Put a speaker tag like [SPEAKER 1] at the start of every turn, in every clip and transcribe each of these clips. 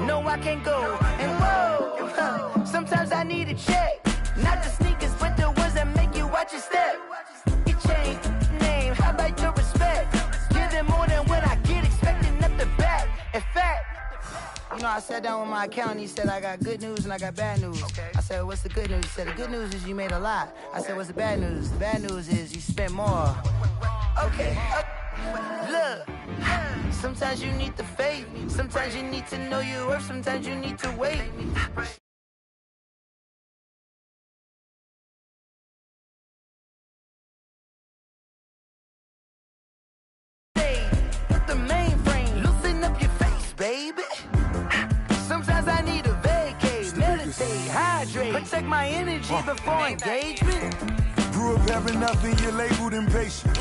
[SPEAKER 1] No, I can't go. And whoa, sometimes I need a check. Not the sneakers, but the ones that make you watch your step. Your chain, name, how about your respect? Give them more than what I get, expecting up the back. In fact, you know, I sat down with my accountant. He said, I got good news and I got bad news. Okay. I said, what's the good news? He said, the good news is you made a lot. I said, what's the bad news? The bad news is you spent more. Okay. Look, sometimes you need the faith. Sometimes you need to know your worth. Sometimes you need to wait. Put the mainframe, loosen up your face, baby. Sometimes I need a vacate, meditate, hydrate, protect my energy before engagement.
[SPEAKER 2] Grew up having nothing, you're labeled impatient.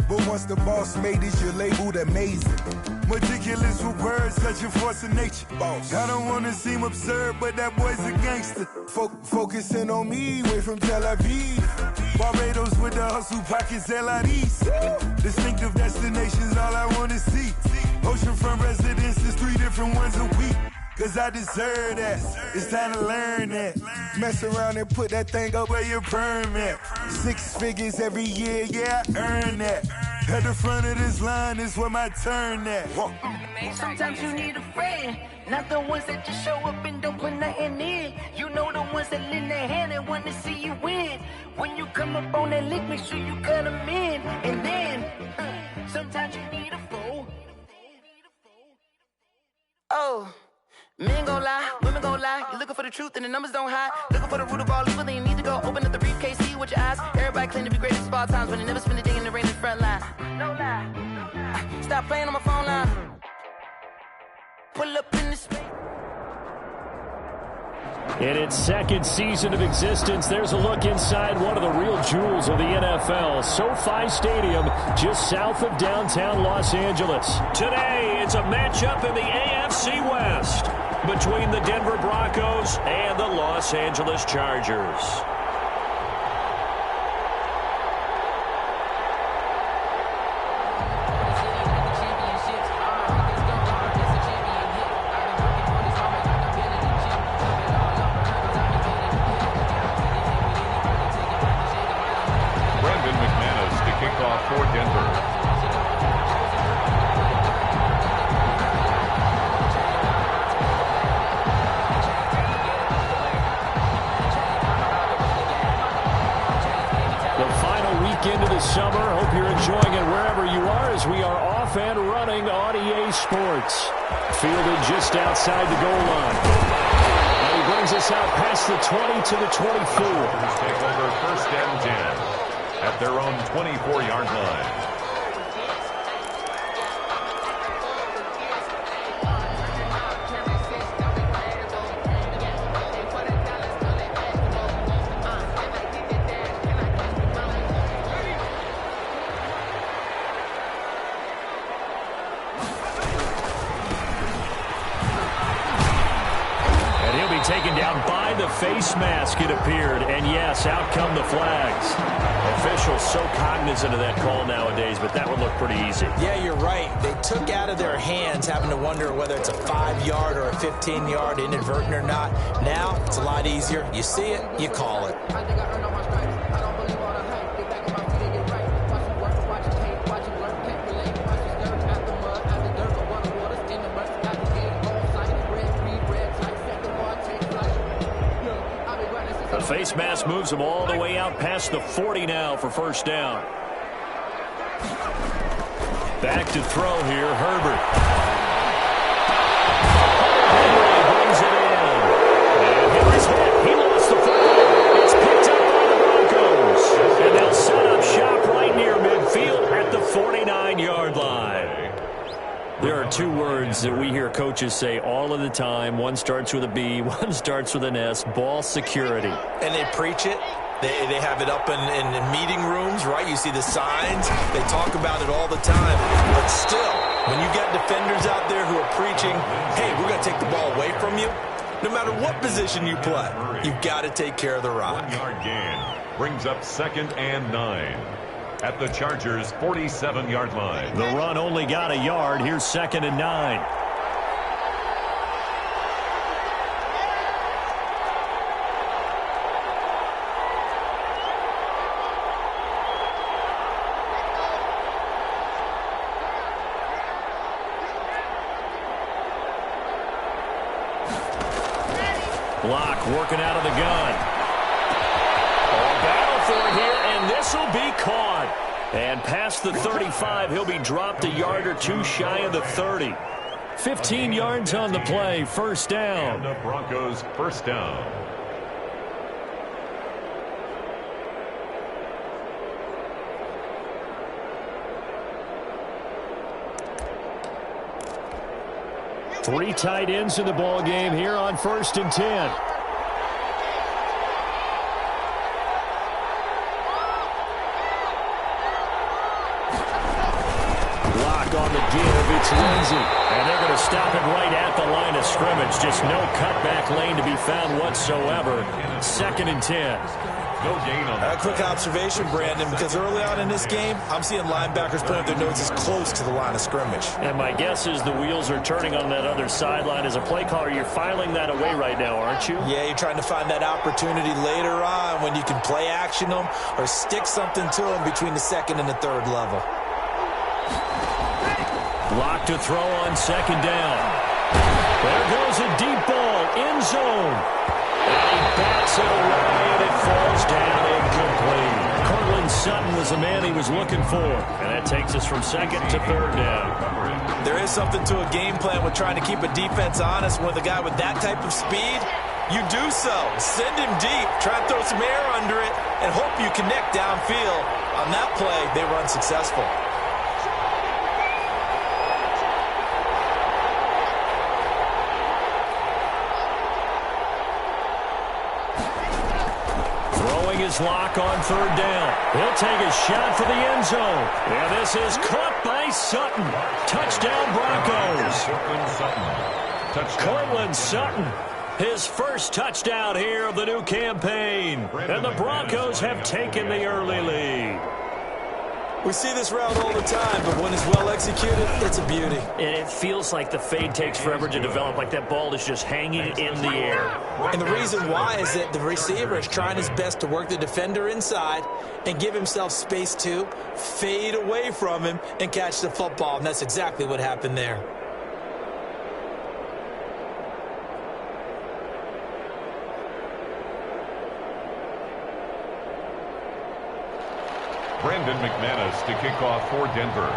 [SPEAKER 2] But once the boss made it, you're labeled amazing. Meticulous with words, such a force of nature. I don't wanna seem absurd, but that boy's a gangster. Focusing on me, way from Tel Aviv. Barbados with the hustle pockets, LIDs. Distinctive destinations, all I wanna see. Oceanfront residences, 3 different ones a week. Cause I deserve that, it's time to learn that. Mess around and put that thing up where your permit. 6 figures every year, yeah, I earn that. At the front of this line is where my turn at.
[SPEAKER 1] Sometimes you need a friend, not the ones that just show up and don't put nothing in. You know the ones that lend their hand and want to see you win. When you come up on that lick, make sure you cut them in. And then, sometimes you need a foe. Oh. Men gon' lie, women gon' lie. You're looking for the truth and the numbers don't hide. Looking for the root of all evil, then you need to go open up the briefcase, see with your eyes. Everybody claim to be greatest of all times, but they never spend a day in the rain in the front line. No lie, stop playing on my phone line. Pull up in the space.
[SPEAKER 3] In its second season of existence, there's a look inside one of the real jewels of the NFL, SoFi Stadium, just south of downtown Los Angeles. Today, it's a matchup in the AFC West between the Denver Broncos and the Los Angeles Chargers.
[SPEAKER 4] For Denver.
[SPEAKER 3] The final weekend of the summer. Hope you're enjoying it wherever you are as we are off and running on EA Sports. Fielded just outside the goal line. And he brings us out past the 20 to the 24.
[SPEAKER 4] Take over 1st and 10. At their own 24-yard line.
[SPEAKER 3] And he'll be taken down by the face mask, it appeared. And yes, out come the flags. Officials so cognizant of that call nowadays, but that would look pretty easy.
[SPEAKER 5] Yeah, you're right. They took out of their hands having to wonder whether it's a 5-yard or a 15-yard inadvertent or not. Now, it's a lot easier. You see it, you call it.
[SPEAKER 3] The face mask moves them all the way out past the 40 now for 1st down. Back to throw here, Herbert. Henry brings it in. And Henry's hit. He lost the football. It's picked up by the Broncos. And they'll set up shop right near midfield at the 49-yard line. There are 2 words that we hear coaches say all of the time. One starts with a B, one starts with an S, ball security.
[SPEAKER 5] And they preach it. They have it up in meeting rooms, right? You see the signs. They talk about it all the time. But still, when you got defenders out there who are preaching, hey, we're going to take the ball away from you, no matter what position you play, you've got to take care of the rock.
[SPEAKER 4] 1-yard gain brings up 2nd and 9. At the Chargers' 47-yard line.
[SPEAKER 3] The run only got a yard. Here's 2nd and 9. Locke working out of the gun. Battle for it here, and this will be caught. And past the 35, he'll be dropped a yard or two shy of the 30. 15 yards on the play, first down.
[SPEAKER 4] And the Broncos first down.
[SPEAKER 3] Three tight ends in the ball game here on 1st and 10. On the give, it's Lindsey. And they're going to stop it right at the line of scrimmage. Just no cutback lane to be found whatsoever. 2nd and 10.
[SPEAKER 4] No gain on that.
[SPEAKER 5] A quick observation, Brandon, because early on in this game, I'm seeing linebackers putting their noses close to the line of scrimmage.
[SPEAKER 3] And my guess is the wheels are turning on that other sideline. As a play caller, you're filing that away right now, aren't you?
[SPEAKER 5] Yeah, you're trying to find that opportunity later on when you can play action them or stick something to them between the 2nd and the 3rd level.
[SPEAKER 3] Locke to throw on 2nd down. There goes a deep ball, end zone. And he bats it away, and it falls down incomplete. Cortland Sutton was the man he was looking for. And that takes us from 2nd to 3rd down.
[SPEAKER 5] There is something to a game plan with trying to keep a defense honest. With a guy with that type of speed, you do so. Send him deep, try and throw some air under it, and hope you connect downfield. On that play, they were unsuccessful.
[SPEAKER 3] His Locke on 3rd down. He'll take a shot for the end zone. And this is caught by Sutton. Touchdown Broncos. Cortland Sutton, his first touchdown here of the new campaign. And the Broncos have taken the early lead.
[SPEAKER 5] We see this route all the time, but when it's well executed, it's a beauty.
[SPEAKER 3] And it feels like the fade takes forever to develop, like that ball is just hanging in the air.
[SPEAKER 5] And the reason why is that the receiver is trying his best to work the defender inside and give himself space to fade away from him and catch the football, and that's exactly what happened there.
[SPEAKER 4] Brandon McManus to kick off for Denver.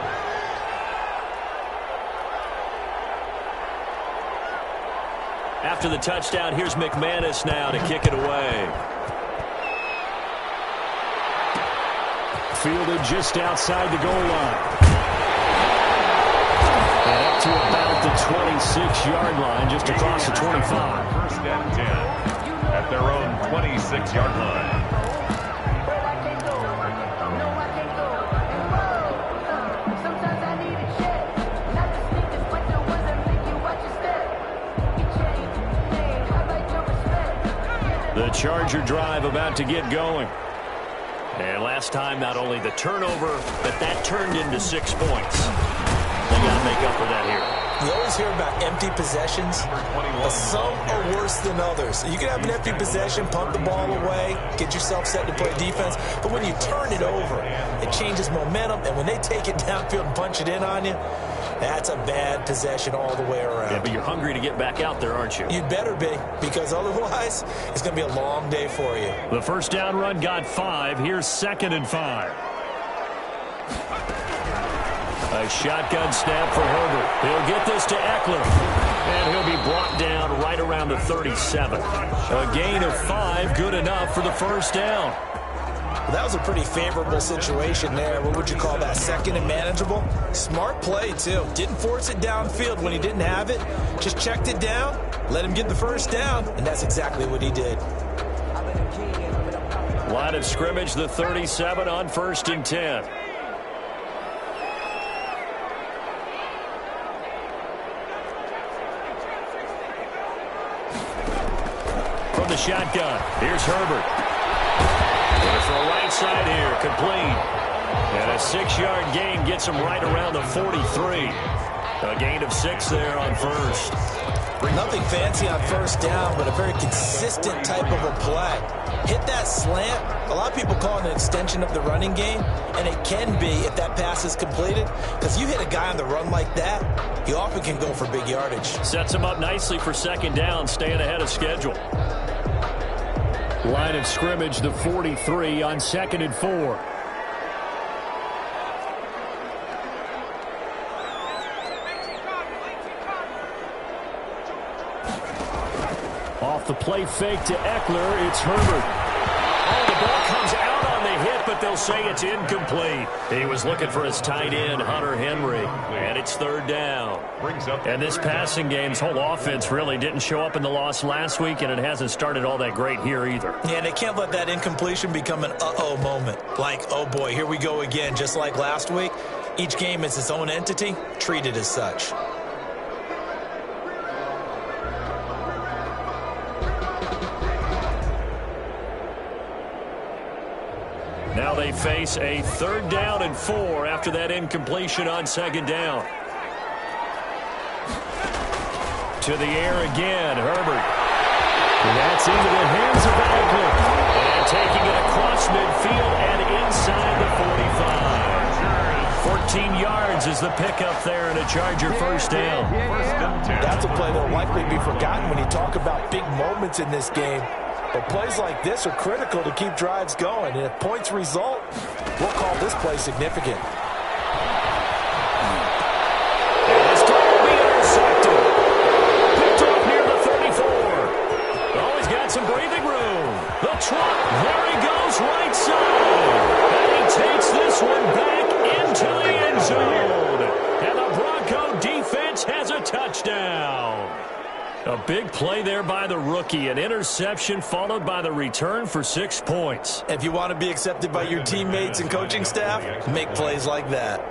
[SPEAKER 3] After the touchdown, here's McManus now to kick it away. Fielded just outside the goal line. And up to about the 26-yard line, just across the 25.
[SPEAKER 4] 1st and 10 at their own 26-yard line.
[SPEAKER 3] The Charger drive about to get going. And last time, not only the turnover, but that turned into 6 points. They got to make up for that here.
[SPEAKER 5] You always hear about empty possessions. Some are worse than others. You can have an empty possession, punt the ball away, get yourself set to play defense. But when you turn it over, it changes momentum. And when they take it downfield and punch it in on you, that's a bad possession all the way around.
[SPEAKER 3] Yeah, but you're hungry to get back out there, aren't you?
[SPEAKER 5] You'd better be, because otherwise it's going to be a long day for you.
[SPEAKER 3] The first down run got 5. Here's 2nd and 5. A shotgun snap for Herbert. He'll get this to Eckler. And he'll be brought down right around the 37. A gain of 5, good enough for the first down.
[SPEAKER 5] Well, that was a pretty favorable situation there. What would you call that? 2nd and manageable? Smart play, too. Didn't force it downfield when he didn't have it. Just checked it down, let him get the first down, and that's exactly what he did.
[SPEAKER 3] Line of scrimmage, the 37 on 1st and 10. From the shotgun, here's Herbert. Going for a right side here, complete. And a 6-yard gain gets him right around the 43. A gain of 6 there on first.
[SPEAKER 5] Nothing fancy on first down, but a very consistent type of a play. Hit that slant. A lot of people call it an extension of the running game, and it can be if that pass is completed. Because you hit a guy on the run like that, he often can go for big yardage.
[SPEAKER 3] Sets him up nicely for 2nd down, staying ahead of schedule. Line of scrimmage, the 43 on 2nd and 4. Off the play fake to Eckler, it's Herbert. Oh, the ball comes out on the hit, but they'll say it's incomplete. He was looking for his tight end, Hunter Henry, and it's 3rd down. And this passing game's whole offense really didn't show up in the loss last week, and it hasn't started all that great here either.
[SPEAKER 5] Yeah, they can't let that incompletion become an uh-oh moment. Like, oh boy, here we go again, just like last week. Each game is its own entity, treated as such.
[SPEAKER 3] Now they face a 3rd down and 4 after that incompletion on 2nd down. To the air again, Herbert. And that's into the hands of Eckler. And taking it across midfield and inside the 45. 14 yards is the pickup there and a Charger first down.
[SPEAKER 5] That's a play that will likely be forgotten when you talk about big moments in this game. But plays like this are critical to keep drives going. And if points result, we'll call this play significant.
[SPEAKER 3] And this time will be intercepted. Picked off near the 34. Oh, he's got some breathing room. The truck, there he goes, right side. And he takes this one back into the end zone. And the Bronco defense has a touchdown. A big play there by the rookie. An interception followed by the return for 6 points.
[SPEAKER 5] If you want to be accepted by your teammates and coaching staff, make plays like that.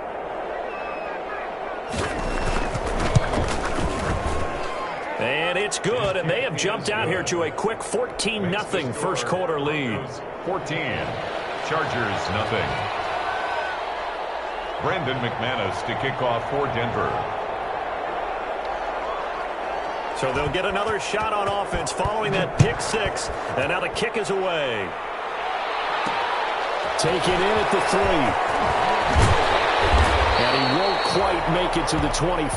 [SPEAKER 3] And it's good, and they have jumped out here to a quick 14-0 first quarter lead.
[SPEAKER 4] 14, Chargers nothing. Brandon McManus to kick off for Denver.
[SPEAKER 3] So they'll get another shot on offense following that pick 6. And now the kick is away. Taken in at the 3. And he won't quite make it to the 25.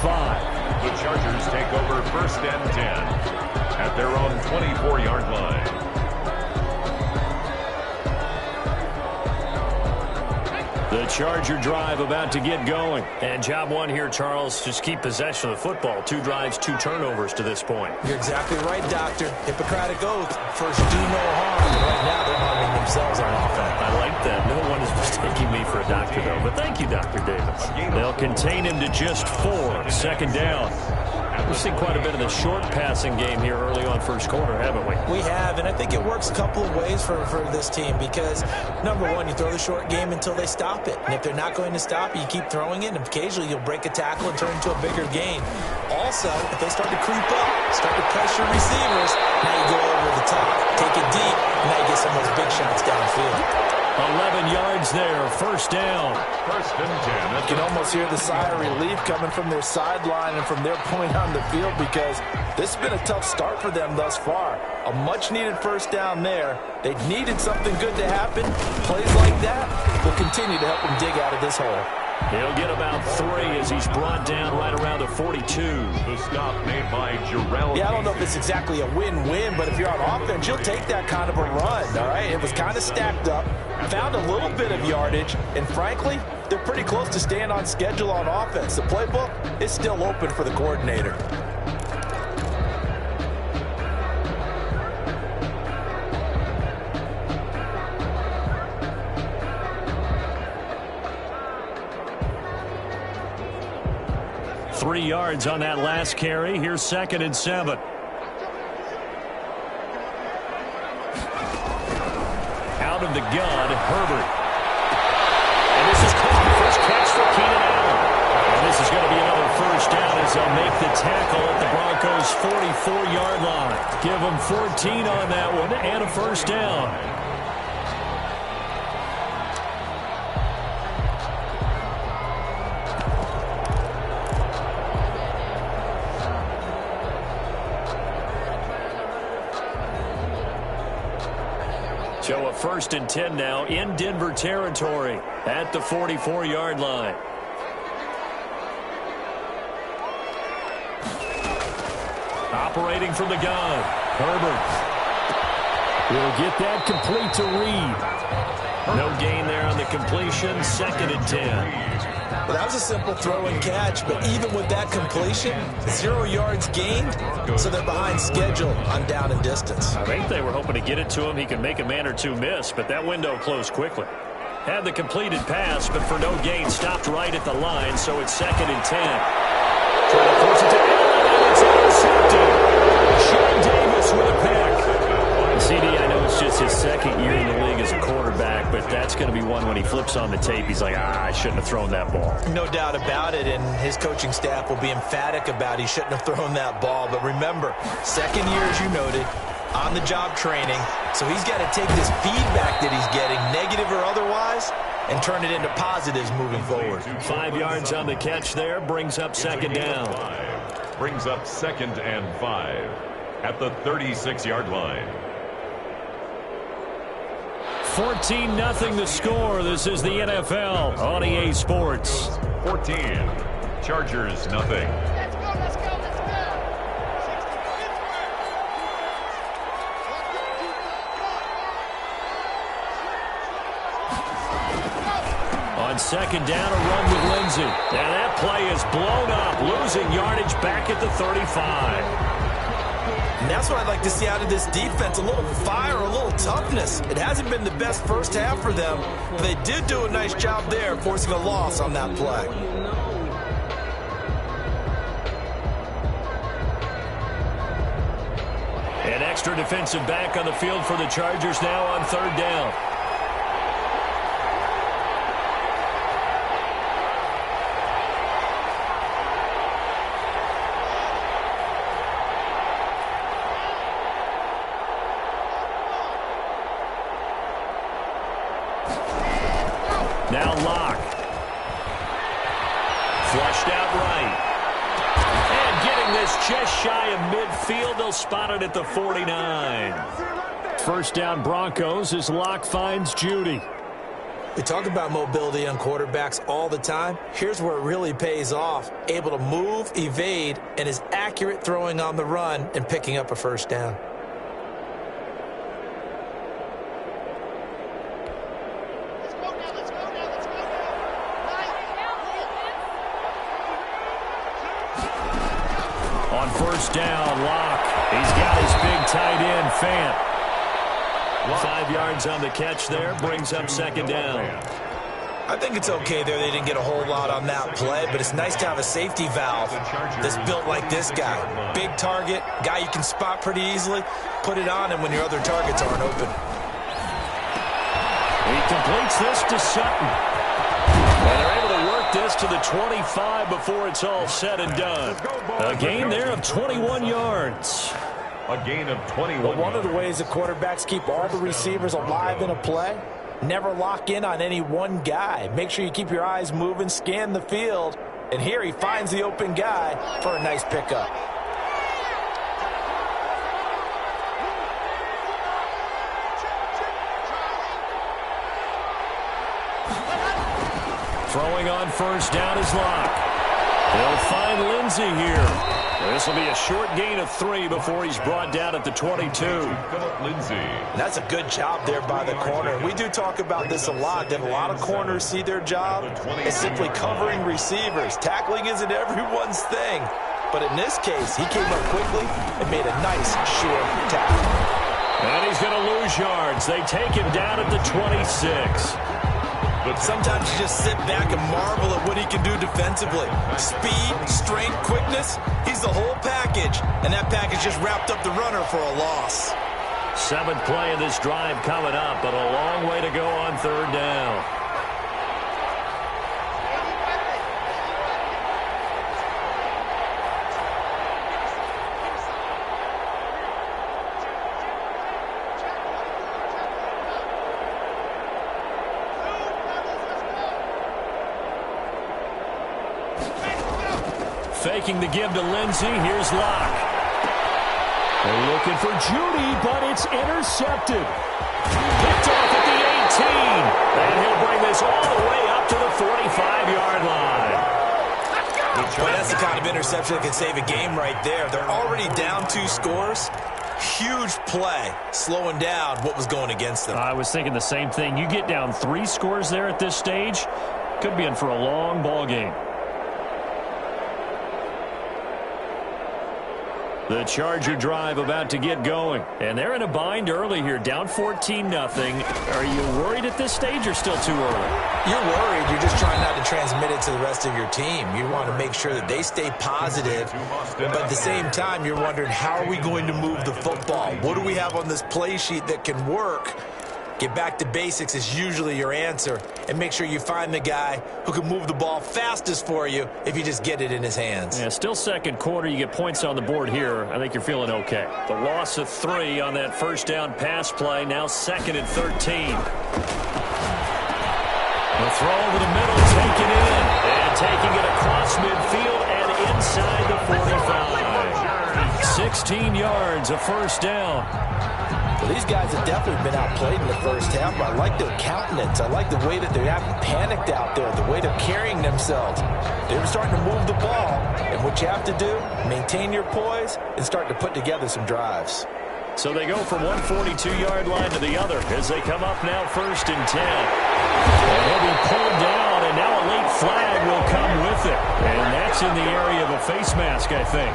[SPEAKER 4] The Chargers take over 1st and 10 at their own 24-yard line.
[SPEAKER 3] The Charger drive about to get going. And job one here, Charles, just keep possession of the football. 2 drives, 2 turnovers to this point.
[SPEAKER 5] You're exactly right, Doctor. Hippocratic oath. First, do no harm. Right now, they're harming themselves on offense.
[SPEAKER 3] I like that. No one is mistaking me for a doctor, though. But thank you, Dr. Davis. They'll contain him to just 4. 2nd down. We've seen quite a bit of the short passing game here early on first quarter, haven't we?
[SPEAKER 5] We have, and I think it works a couple of ways for this team because, number one, you throw the short game until they stop it. And if they're not going to stop it, you keep throwing it, and occasionally you'll break a tackle and turn into a bigger gain. Also, if they start to creep up, start to pressure receivers, now you go over the top, take it deep, and now you get some of those big shots downfield.
[SPEAKER 3] 11 yards there, 1st down.
[SPEAKER 4] 1st and 10.
[SPEAKER 5] You can almost hear the sigh of relief coming from their sideline and from their point on the field because this has been a tough start for them thus far. A much-needed 1st down there. They needed something good to happen. Plays like that will continue to help them dig out of this hole.
[SPEAKER 3] He'll get about 3 as he's brought down right around the 42.
[SPEAKER 4] The stop made by Jarrell.
[SPEAKER 5] Yeah, I don't know if it's exactly a win-win, but if you're on offense, you'll take that kind of a run, all right? It was kind of stacked up, found a little bit of yardage, and frankly, they're pretty close to staying on schedule on offense. The playbook is still open for the coordinator.
[SPEAKER 3] Three yards on that last carry. Here's 2nd and 7. Out of the gun, Herbert. And this is caught. First catch for Keenan Allen. And this is going to be another 1st down as they'll make the tackle at the Broncos' 44-yard line. Give them 14 on that one and a 1st down. So a 1st and 10 now in Denver territory at the 44-yard line. Operating from the gun, Herbert. We'll get that complete to Reed. No gain there on the completion, 2nd and 10.
[SPEAKER 5] Well, that was a simple throw and catch, but even with that completion, 0 yards gained, so they're behind schedule on down and distance.
[SPEAKER 3] I think they were hoping to get it to him. He can make a man or two miss, but that window closed quickly. Had the completed pass, but for no gain, stopped right at the line, so it's 2nd and 10. Trying to force it to Allen, and it's intercepted. Sean Davis with a pick. CD, I know it's just his 2nd year in the league as a quarterback, but that's going to be one when he flips on the tape. He's like, I shouldn't have thrown that ball.
[SPEAKER 5] No doubt about it, and his coaching staff will be emphatic about he shouldn't have thrown that ball. But remember, 2nd year, as you noted, on-the-job training, so he's got to take this feedback that he's getting, negative or otherwise, and turn it into positives moving forward.
[SPEAKER 3] 5 yards on the catch there, brings up 2nd down.
[SPEAKER 4] Brings up 2nd and 5 at the 36-yard line.
[SPEAKER 3] 14-0 the score. This is the NFL on EA Sports.
[SPEAKER 4] 14. Chargers, nothing.
[SPEAKER 1] Let's go, let's go, let's go.
[SPEAKER 3] On 2nd down, a run with Lindsey. Now that play is blown up, losing yardage back at the 35.
[SPEAKER 5] And that's what I'd like to see out of this defense, a little fire, a little toughness. It hasn't been the best first half for them, but they did do a nice job there, forcing a loss on that play.
[SPEAKER 3] An extra defensive back on the field for the Chargers now on 3rd down. Now Locke. Flushed out right. And getting this just shy of midfield. They'll spot it at the 49. 1st down Broncos as Locke finds Judy.
[SPEAKER 5] We talk about mobility on quarterbacks all the time. Here's where it really pays off. Able to move, evade, and is accurate throwing on the run and picking up a 1st down.
[SPEAKER 3] On 1st down, Locke. He's got his big tight end, Fant. 5 yards on the catch there, brings up 2nd down.
[SPEAKER 5] I think it's okay there. They didn't get a whole lot on that play, but it's nice to have a safety valve that's built like this guy. Big target, guy you can spot pretty easily. Put it on him when your other targets aren't open.
[SPEAKER 3] He completes this to Sutton. And they're able to work this to the 25 before it's all said and done. A gain there of 21 yards.
[SPEAKER 4] A gain of 21.
[SPEAKER 5] Well, one of the ways the quarterbacks keep all the receivers alive in a play, never lock in on any one guy. Make sure you keep your eyes moving, scan the field. And here he finds the open guy for a nice pickup.
[SPEAKER 3] Throwing on 1st down is Locke. They'll find Lindsey here. This will be a short gain of 3 before he's brought down at the 22.
[SPEAKER 5] That's a good job there by the corner. We do talk about this a lot, that a lot of corners see their job as simply covering receivers. Tackling isn't everyone's thing. But in this case, he came up quickly and made a nice, sure tackle.
[SPEAKER 3] And he's going to lose yards. They take him down at the 26.
[SPEAKER 5] But sometimes you just sit back and marvel at what he can do defensively. Speed, strength, quickness, he's the whole package. And that package just wrapped up the runner for a loss.
[SPEAKER 3] 7th play of this drive coming up, but a long way to go on 3rd down. Faking the give to Lindsey. Here's Locke. They're looking for Judy, but it's intercepted. Picked off at the 18. And he'll bring this all the way up to the 45-yard line.
[SPEAKER 5] Boy, that's the kind of interception that can save a game right there. They're already down 2 scores. Huge play, slowing down what was going against them.
[SPEAKER 3] I was thinking the same thing. You get down 3 scores there at this stage, could be in for a long ball game. The Charger drive about to get going. And they're in a bind early here, down 14-0. Are you worried at this stage or still too early?
[SPEAKER 5] You're worried. You're just trying not to transmit it to the rest of your team. You want to make sure that they stay positive. But at the same time, you're wondering, how are we going to move the football? What do we have on this play sheet that can work? Get back to basics is usually your answer. And make sure you find the guy who can move the ball fastest for you if you just get it in his hands.
[SPEAKER 3] Yeah, still second quarter. You get points on the board here. I think you're feeling okay. The loss of 3 on that first down pass play. Now 2nd and 13. The throw over the middle, taken in. And taking it across midfield and inside the 45. 16 yards, a first down.
[SPEAKER 5] Well, these guys have definitely been outplayed in the first half, but I like their countenance. I like the way that they haven't panicked out there, the way they're carrying themselves. They're starting to move the ball, and what you have to do, maintain your poise and start to put together some drives.
[SPEAKER 3] So they go from one 42-yard line to the other as they come up now 1st and 10. And he'll be pulled down, and now a late flag will come with it. And that's in the area of a face mask, I think.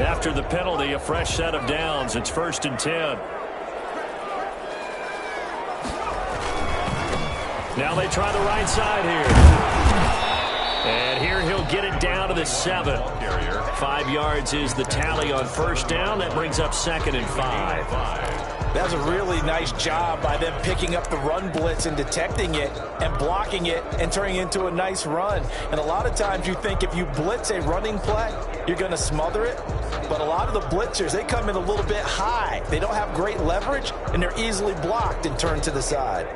[SPEAKER 3] After the penalty, a fresh set of downs. It's 1st and 10. Now they try the right side here. And here he'll get it down to the 7. 5 yards is the tally on first down. That brings up 2nd and 5.
[SPEAKER 5] That was a really nice job by them picking up the run blitz and detecting it and blocking it and turning it into a nice run. And a lot of times you think if you blitz a running play, you're going to smother it. But a lot of the blitzers, they come in a little bit high. They don't have great leverage, and they're easily blocked and turned to the side.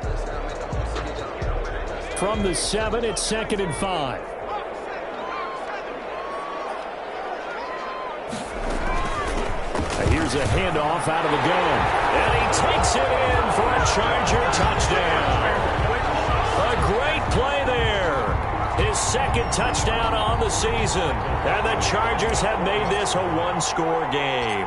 [SPEAKER 3] From the 7, it's 2nd and 5. Here's a handoff out of the gun. And he takes it in for a Charger touchdown. A great play there. His 2nd touchdown on the season. And the Chargers have made this a 1-score game.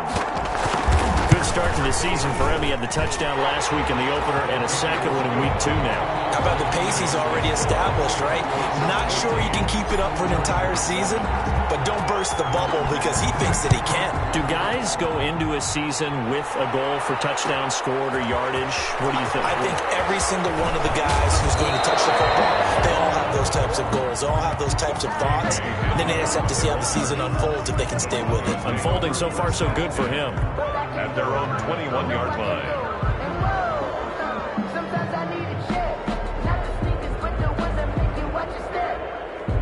[SPEAKER 3] Good start to the season for him. He had the touchdown last week in the opener and a 2nd one in week 2 now.
[SPEAKER 5] How about the pace he's already established, right? Not sure he can keep it up for an entire season, but don't burst the bubble because he thinks that he can.
[SPEAKER 3] Do guys go into a season with a goal for touchdown scored or yardage? What do you think?
[SPEAKER 5] I think every single one of the guys who's going to touch the football, they all have those types of goals. They all have those types of thoughts. And then they just have to see how the season unfolds if they can stay with it.
[SPEAKER 3] Unfolding so far so good for him.
[SPEAKER 4] At their own 21-yard line.
[SPEAKER 1] Sometimes I need a check. Not the sneakers, but the ones that make you watch your step.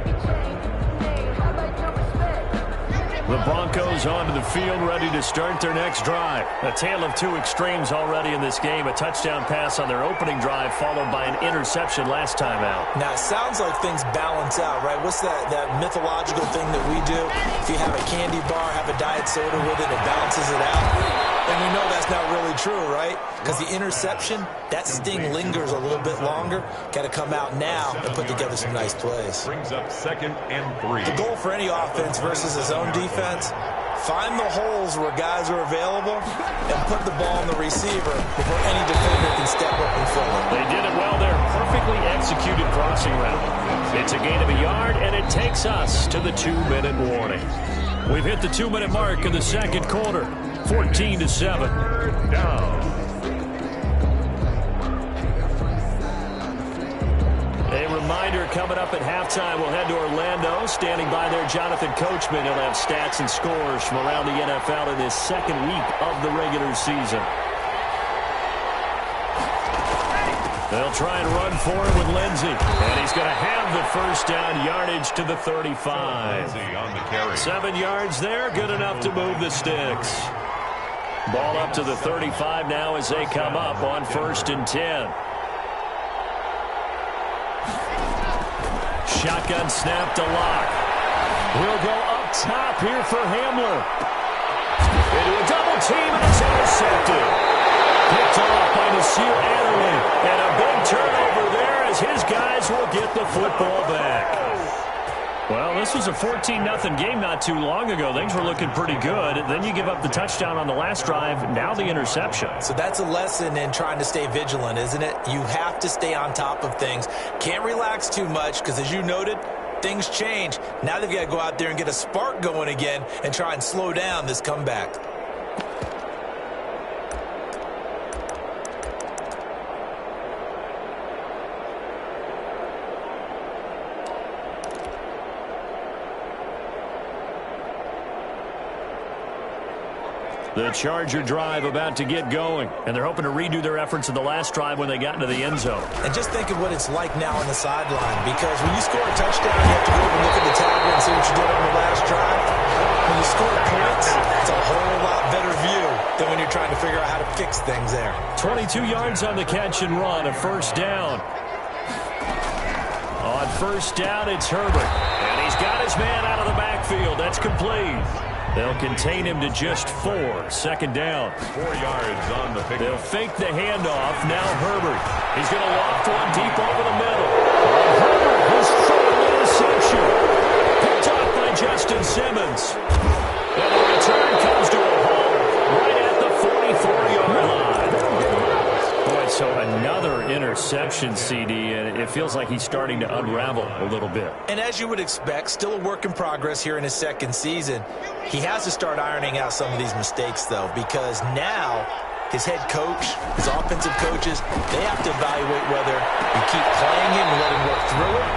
[SPEAKER 1] You change your name, how about your respect?
[SPEAKER 3] The Broncos onto the field, ready to start their next drive. A tale of 2 extremes already in this game. A touchdown pass on their opening drive, followed by an interception last time out.
[SPEAKER 5] Now, it sounds like things balance out, right? What's that mythological thing that we do? If you have a candy bar, have a diet soda with it, it balances it out. And we know that's not really true, right? Because the interception, that sting lingers a little bit longer. Got to come out now and put together some nice plays.
[SPEAKER 4] Brings up 2nd and 3.
[SPEAKER 5] The goal for any offense versus his own defense, find the holes where guys are available and put the ball on the receiver before any defender can step up and forward.
[SPEAKER 3] They did it well there. Perfectly executed crossing route. It's a gain of a yard, and it takes us to the 2-minute warning. We've hit the 2-minute mark in the second quarter. 14-7.
[SPEAKER 4] Down.
[SPEAKER 3] A reminder coming up at halftime. We'll head to Orlando. Standing by there, Jonathan Coachman. He'll have stats and scores from around the NFL in his 2nd week of the regular season. They'll try and run for him with Lindsey. And he's going to have the first down yardage to the 35.
[SPEAKER 4] Lindsey on the carry.
[SPEAKER 3] 7 yards there, good enough to move the sticks. Ball up to the 35 now as they come up on 1st and 10. Shotgun snap to Locke. We'll go up top here for Hamler. Into a double team, and it's intercepted. Picked off by Nasir Adderley. And a big turnover there as his guys will get the football back. Well, this was a 14-0 game not too long ago. Things were looking pretty good. Then you give up the touchdown on the last drive. Now the interception.
[SPEAKER 5] So that's a lesson in trying to stay vigilant, isn't it? You have to stay on top of things. Can't relax too much because, as you noted, things change. Now they've got to go out there and get a spark going again and try and slow down this comeback.
[SPEAKER 3] The Charger drive about to get going, and they're hoping to redo their efforts in the last drive when they got into the end zone.
[SPEAKER 5] And just think of what it's like now on the sideline, because when you score a touchdown, you have to go over and look at the tablet and see what you did on the last drive. When you score points, it's a whole lot better view than when you're trying to figure out how to fix things there.
[SPEAKER 3] 22 yards on the catch and run, a first down. On first down, it's Herbert, and he's got his man out of the backfield. That's complete. They'll contain him to just 4. Second down.
[SPEAKER 4] 4 yards on the pick.
[SPEAKER 3] They'll fake the handoff. Now Herbert. He's going to loft one deep over the middle. And Herbert, his third interception. Picked off by Justin Simmons. And the return comes to a halt right at the 44-yard line. Boy, so another interception, CD, and it feels like he's starting to unravel a little bit.
[SPEAKER 5] And as you would expect, still a work in progress here in his second season. He has to start ironing out some of these mistakes, though, because now his head coach, his offensive coaches, they have to evaluate whether you keep playing him and let him work through it,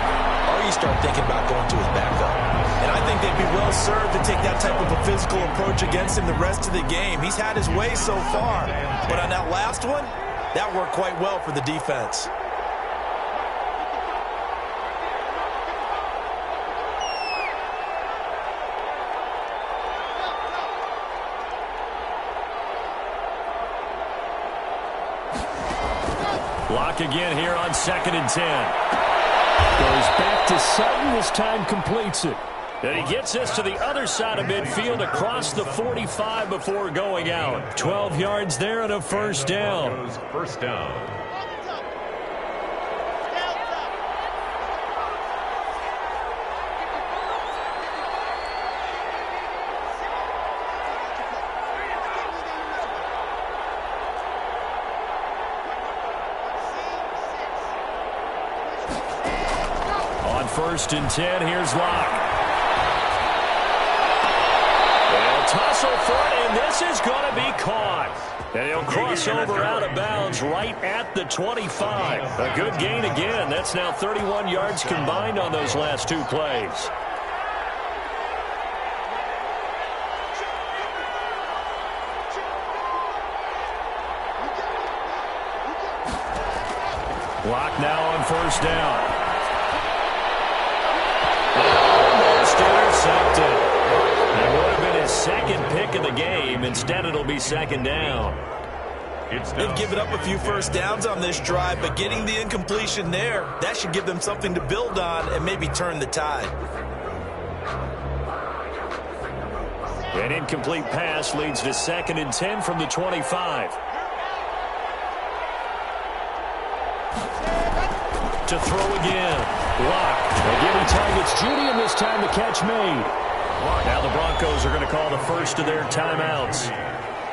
[SPEAKER 5] or you start thinking about going to his backup. And I think they'd be well served to take that type of a physical approach against him the rest of the game. He's had his way so far, but on that last one, that worked quite well for the defense.
[SPEAKER 3] Lock again here on 2nd and 10. Goes back to Sutton. This time completes it. And he gets us to the other side of midfield across the 45 before going out. 12 yards there and a first down.
[SPEAKER 4] First down.
[SPEAKER 3] On 1st and 10, here's Locke. They'll tussle for it, and this is going to be caught. And he'll cross over out of bounds right at the 25. A good gain again. That's now 31 yards combined on those last 2 plays. Locke now on 1st down. Almost intercepted. It would have been his second pick of the game. Instead, it'll be 2nd down.
[SPEAKER 5] They've given up a few first downs on this drive, but getting the incompletion there, that should give them something to build on and maybe turn the tide.
[SPEAKER 3] An incomplete pass leads to 2nd and 10 from the 25. To throw again. Locke. Again, he targets Judy, and this time the catch made. Now the Broncos are going to call the first of their timeouts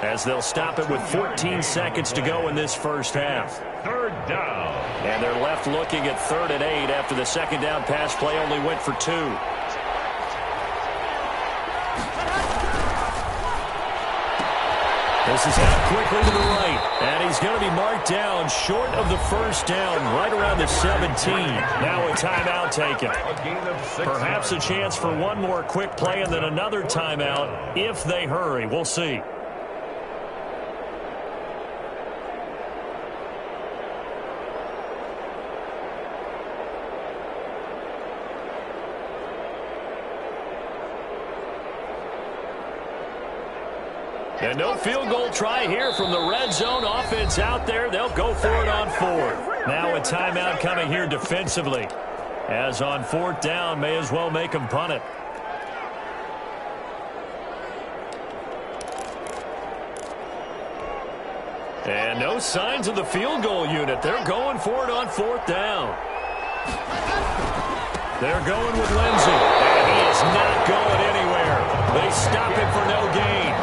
[SPEAKER 3] as they'll stop it with 14 seconds to go in this first half.
[SPEAKER 4] 3rd down.
[SPEAKER 3] And they're left looking at 3rd and 8 after the 2nd down pass play only went for 2. This is out quickly to the right, and he's going to be marked down short of the first down, right around the 17. Now a timeout taken.
[SPEAKER 4] A gain of 6
[SPEAKER 3] Perhaps a
[SPEAKER 4] yards.
[SPEAKER 3] chance for one more quick play and then another timeout if they hurry. We'll see. And no field goal try here from the red zone. Offense out there. They'll go for it on 4th. Now a timeout coming here defensively. As on 4th down, may as well make them punt it. And no signs of the field goal unit. They're going for it on 4th down. They're going with Lindsey. And he is not going anywhere. They stop him for no gain.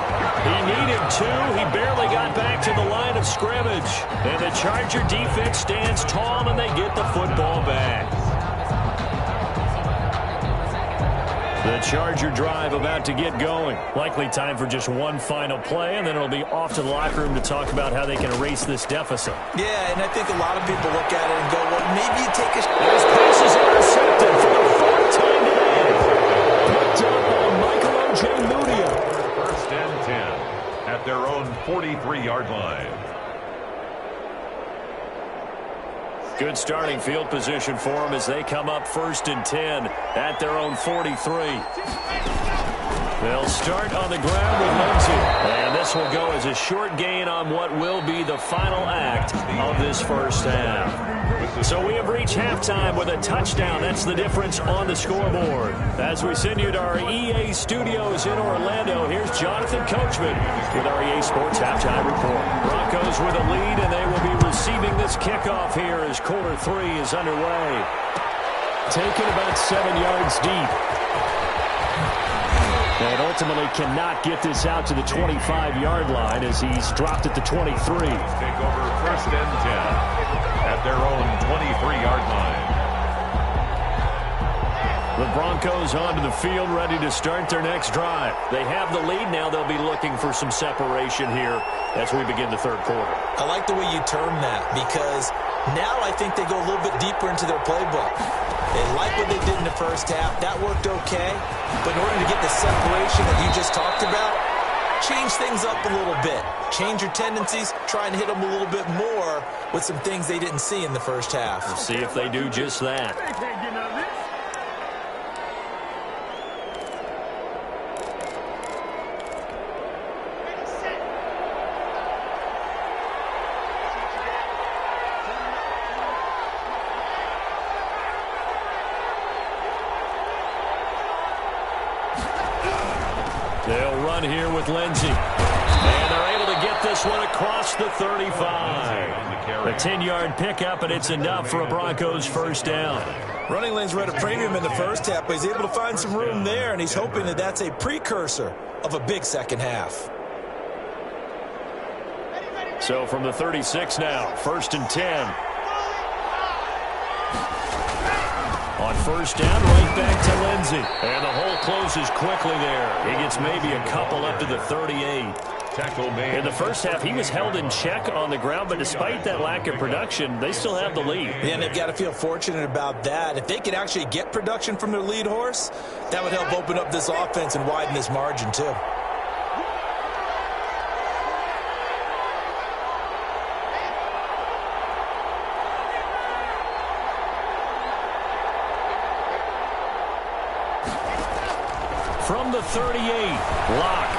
[SPEAKER 3] He needed 2. He barely got back to the line of scrimmage. And the Charger defense stands tall, and they get the football back. The Charger drive about to get going. Likely time for just one final play, and then it'll be off to the locker room to talk about how they can erase this deficit.
[SPEAKER 5] Yeah, and I think a lot of people look at it and go, well, maybe you take a...
[SPEAKER 3] This pass is intercepted for the 4th time today. Picked up on Michael Ojemudia.
[SPEAKER 4] First and 10 at their own 43-yard line.
[SPEAKER 3] Good starting field position for them as they come up 1st and 10 at their own 43. They'll start on the ground with Lindsey. And this will go as a short gain on what will be the final act of this first half. So we have reached halftime with a touchdown. That's the difference on the scoreboard. As we send you to our EA studios in Orlando, here's Jonathan Coachman with our EA Sports Halftime Report. Broncos with a lead, and they will be receiving this kickoff here as quarter 3 is underway. Taken about 7 yards deep. And ultimately cannot get this out to the 25-yard line as he's dropped at the 23.
[SPEAKER 4] Take over 1st and 10 at their own 23-yard line.
[SPEAKER 3] The Broncos onto the field, ready to start their next drive. They have the lead. Now they'll be looking for some separation here as we begin the 3rd quarter.
[SPEAKER 5] I like the way you term that, because now I think they go a little bit deeper into their playbook. They like what they did in the first half. That worked okay. But in order to get the separation that you just talked about, change things up a little bit. Change your tendencies. Try and hit them a little bit more with some things they didn't see in the first half.
[SPEAKER 3] We'll see if they do just that. They'll run here with Lindsey. And they're able to get this one across the 35. A 10-yard pickup, and it's enough for a Broncos first down.
[SPEAKER 5] Running lanes were at a premium in the first half, but he's able to find some room there, and he's hoping that that's a precursor of a big second half.
[SPEAKER 3] So from the 36 now, 1st and 10. On first down, right back to Lindsey. And the hole closes quickly there. He gets maybe a couple up to the 38.
[SPEAKER 4] Tackle made.
[SPEAKER 3] In the first half, he was held in check on the ground, but despite that lack of production, they still have the lead.
[SPEAKER 5] Yeah, and they've got to feel fortunate about that. If they could actually get production from their lead horse, that would help open up this offense and widen this margin too.
[SPEAKER 3] From the 38, Locke.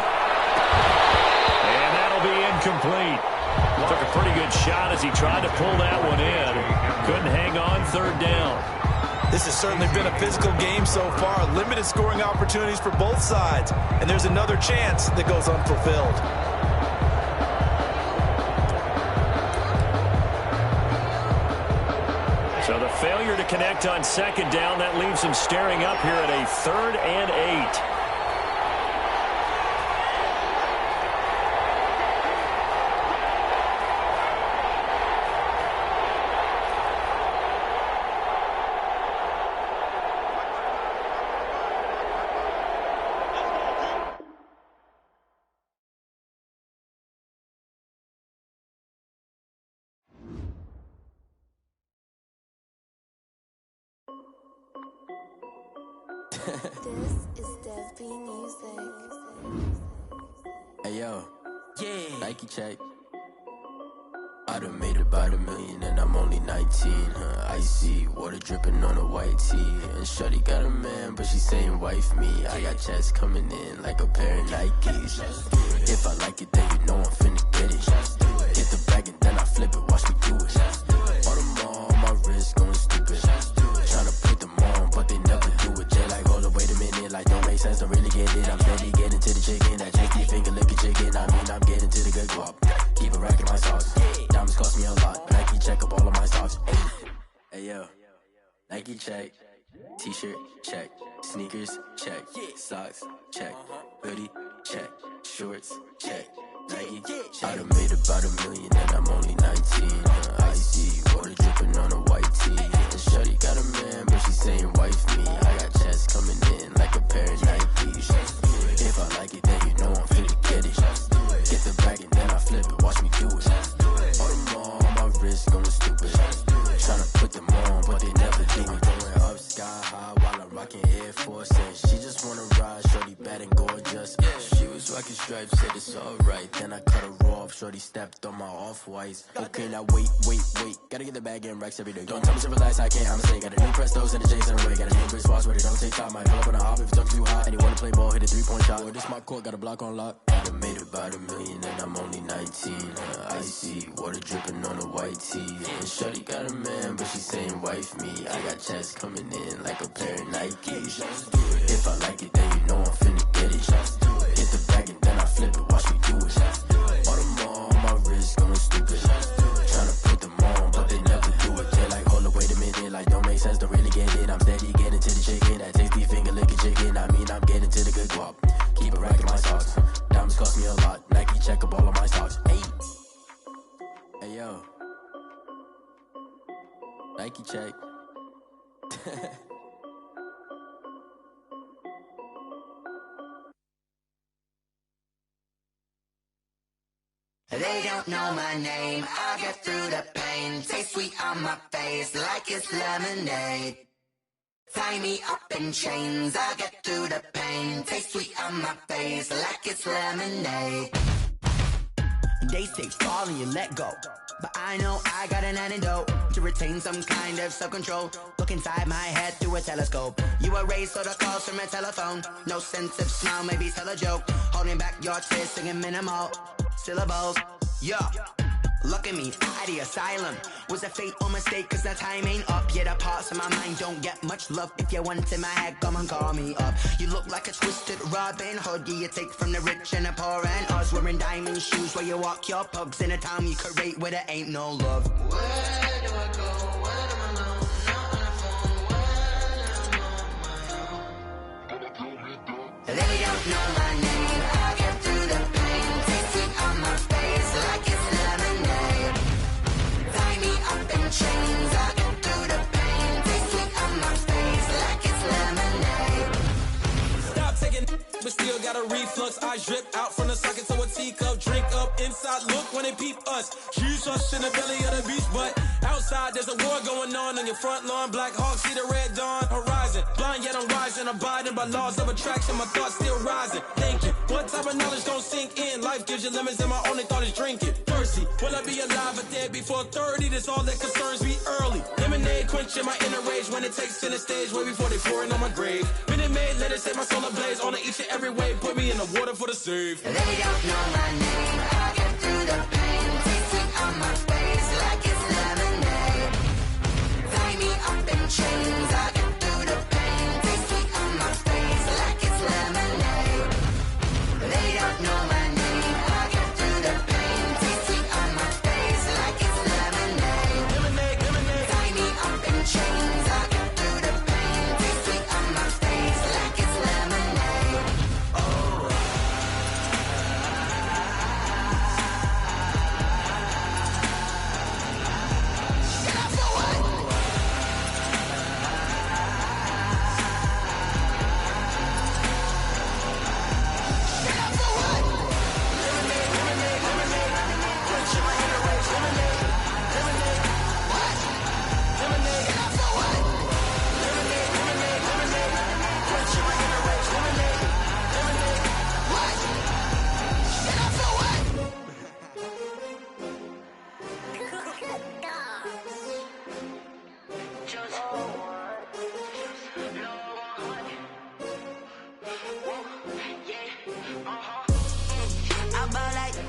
[SPEAKER 3] And that'll be incomplete. Took a pretty good shot as he tried to pull that one in. Couldn't hang on, 3rd down.
[SPEAKER 5] This has certainly been a physical game so far. Limited scoring opportunities for both sides. And there's another chance that goes unfulfilled.
[SPEAKER 3] So the failure to connect on 2nd down, that leaves him staring up here at a 3rd and 8.
[SPEAKER 6] This is Dev B Music.
[SPEAKER 7] Hey yo, yeah, Nike check. I done made about $1 million and I'm only 19. Icy water dripping on a white tee. And shorty got a man, but she saying wife me. I got checks coming in like a pair of Nikes. If I like it, then you know I'm finna get it. Hit the bag and then I flip it. Watch me do it. All them on my wrist going stupid. Tryna put them on, but they never do it. Jay like, hold up, wait a minute. Like, don't make sense, don't really get it. I'm steady getting to the chicken. That janky finger licking chicken. I mean, I'm getting to the good guap. Keep a rack in my sauce. Nike check, t-shirt check, sneakers check, socks check, hoodie check, shorts check, Nike check. I done made about $1 million and I'm only 19. Icy water dripping on a white tee. And shorty got a man, but she saying wife me. I got chest coming in like a pair of Nikes. If I like it, then you know I'm finna get it. Get the bag and then I flip it, watch me do it. All them on my wrist going stupid. Tryna put them on, but they never do it. Going up sky high while I'm rocking Air Force. And she just wanna ride, shorty bad and gorgeous. She was rocking stripes, said it's alright. Then I cut her off, shorty stepped on my off-whites. Okay, now wait. Gotta get the bag and racks every day. Don't tell me to relax, I can't, I'ma say. Got a new Prestos and a Jason away. Got a new Chris Fox, but it don't take time. Might pull up on a hop if it's too hot. And you wanna play ball, hit a 3-point shot. Or this my court, got a block on lock. I done made about $1 million and I'm only 19. Icy water dripping on a white tee. And shorty got a man, but she saying wife me. I got chest coming in like a pair of Nikes. If I like it, then you know I'm finna get it. Hit the bag and then I flip it, watch me do it. All them on my wrist going stupid. Tryna put them on, but they never do it. They're like, hold up, wait a minute, like don't make sense, don't really get it. I'm steady getting to the chicken, that tasty finger licking chicken. I mean, I'm getting to the good guap. Keep a rack in my socks. Diamonds cost me a lot. Nike check up all of my stocks. Hey yo, Nike check.
[SPEAKER 1] They don't know my name, I get through the pain. Taste sweet on my face like it's lemonade. Tie me up in chains, I get through the pain. Taste sweet on my face like it's lemonade. They say fall and you let go, but I know I got an antidote to retain some kind of self-control. Look inside my head through a telescope. You erase all the calls from a telephone. No sense of smile, maybe tell a joke. Holding back your tears, singing minimal syllables. Yeah, look at me, out the asylum. Was a fate or mistake, cause the time ain't up. Yeah, the parts of my mind don't get much love. If you want in my head, come and call me up. You look like a twisted Robin Hood. Yeah, you take from the rich and the poor and us. Wearing diamond shoes where you walk your pugs in a town you create where there ain't no love. Where do I go? Where do I know? Not on the phone. When I'm on my own. They don't know my name. I get through the pain. Taste it on my face like it's lemonade. Tie me up in chains. I get through the pain. Taste it on my face like it's lemonade.
[SPEAKER 8] Stop taking, but still got a reflux. Eyes drip out from the socket to a teacup. Drink up inside, look when they peep us. Jesus in the belly of the beast, but outside there's a war going on your front lawn. Black Hawk, see the red dawn horizon. Blind yet I'm rising, abiding by laws of attraction. My thoughts still rising, thinking what type of knowledge don't sink in. Life gives you lemons and my only thought is drinking. Thirsty, will I be alive or dead before 30? That's all that concerns me early. Lemonade quenching my inner rage when it takes center stage way before they pouring on my grave. Minute Maid, let it set my soul ablaze on each and every way. Put me in the water for the save.
[SPEAKER 1] They don't know my name. I get through the pain. Taste it on my face like it's lemonade. Tie me up in chains. I get through the pain. Taste it on my face like it's lemonade. They don't know my name. I get through the pain. Taste it on my face like it's lemonade.
[SPEAKER 8] Lemonade.
[SPEAKER 1] Tie me up in chains. I get through the pain. Taste it on my face like it's lemonade. Oh.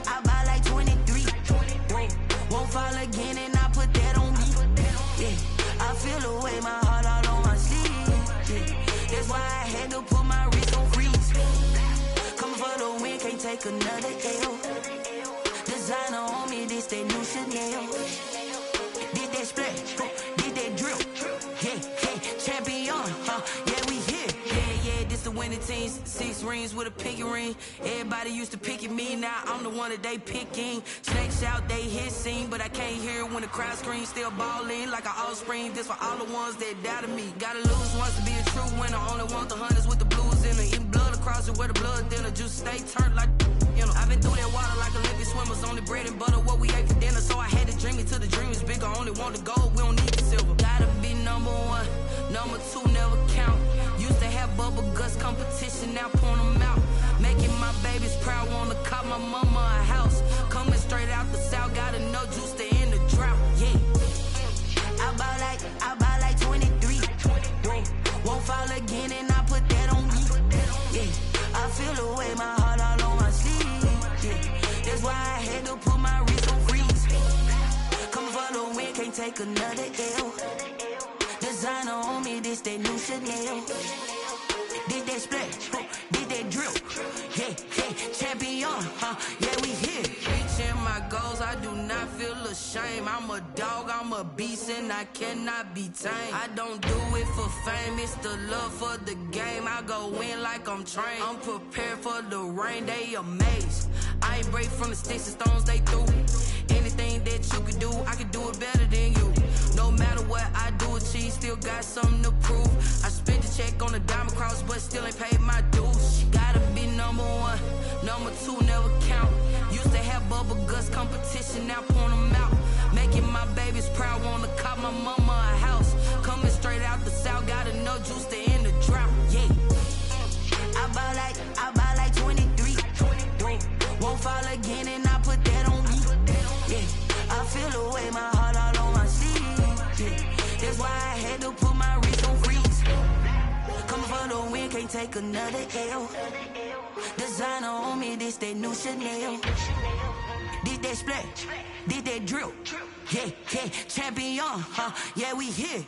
[SPEAKER 9] I buy like 23. Won't fall again and I put that on me. Yeah, I feel the way, my heart all on my sleeve. Yeah, that's why I had to put my wrist on freeze. Coming for the win, can't take another L. Designer on me, this that new Chanel. Did that splash, did that drip. Yeah, many teams, 6 rings with a pinky ring. Everybody used to pick at me, now I'm the one that they picking. Snakes out, they hit scene, but I can't hear it when the crowd screams. Still ballin' like an offspring, this for all the ones that doubted me. Gotta lose once to be a true winner, only want the hunters with the blues in it. Eating blood across it where the blood thinner, juice stay turned like, you know. I've been through that water like Olympic swimmers, only bread and butter, what we ate for dinner. So I had to dream it till the dream is bigger, only want the gold, we don't need the silver. Gotta be number 1, number 2 never count. Used to have bubble guts competition, now point them out. Making my babies proud, wanna cop my mama a house. Coming straight out the south, gotta know juice to end the drought, yeah. I buy like 23, won't fall again and I put that on me, yeah. I feel the way, my heart all on my sleeve, yeah. That's why I had to put my wrist on freeze. Coming for the win, can't take another L. Designer on me, this that new Chanel. Did that splash, did that drill, yeah, champion, yeah, we here. Reaching my goals, I do not feel ashamed. I'm a dog, I'm a beast, and I cannot be tamed. I don't do it for fame, it's the love for the game. I go in like I'm trained. I'm prepared for the rain, they amazed. I ain't break from the sticks and stones they threw. Anything that you could do, I could do it better than you. No matter what I do, achieve, still got something to prove. I spent the check on the diamond cross, but still ain't paid my dues. Gotta be number 1, number 2 never count. Used to have bubble guts competition, now point them out. Making my babies proud, wanna cop my mama a house. Coming straight out the south, gotta know juice to end the drought, yeah. I buy like 23, won't fall again and I put that on me, yeah. I feel the way, my heart all on my sleeve, yeah. That's why I had to put my wrist on freeze. Coming for the win, can't take another L. Designer on me, this that new Chanel. Did that splash, did that drill, yeah, champion, yeah, we here.